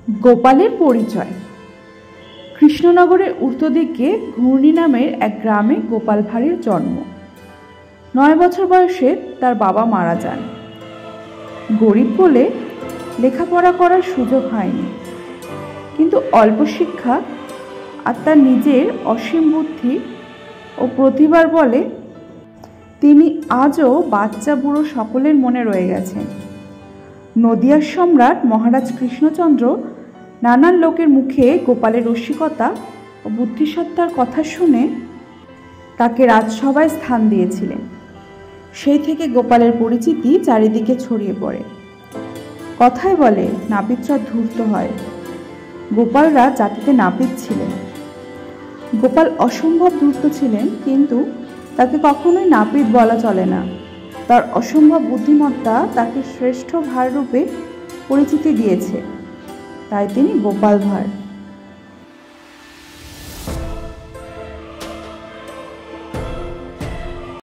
গোপালের পরিচয়। কৃষ্ণনগরের উত্তর দিকে ঘূর্ণি নামের এক গ্রামে গোপাল ভাঁড়ের জন্ম। 9 বছর বয়সে তার বাবা মারা যান। গরিব বলে লেখাপড়া করার সুযোগ হয়নি, কিন্তু অল্প শিক্ষা আর তার নিজের অসীম বুদ্ধি ও প্রতিভার বলে তিনি আজও বাচ্চা বুড়ো সকলের মনে রয়ে গেছেন। নদিয়ার সম্রাট মহারাজ কৃষ্ণচন্দ্র নানান লোকের মুখে গোপালের রসিকতা ও বুদ্ধিসত্তার কথা শুনে তাকে রাজসভায় স্থান দিয়েছিলেন। সেই থেকে গোপালের পরিচিতি চারিদিকে ছড়িয়ে পড়ে। কথায় বলে নাপিতরা ধূর্ত হয়, গোপালরা জাতিতে নাপিত ছিলেন। গোপাল অসম্ভব ধূর্ত ছিলেন, কিন্তু তাকে কখনোই নাপিত বলা চলে না। তার অসম্ভব বুদ্ধিমত্তা তাকে শ্রেষ্ঠ ভাঁড় রূপে পরিচিতি দিয়েছে, তাই তিনি গোপাল ভাঁড়।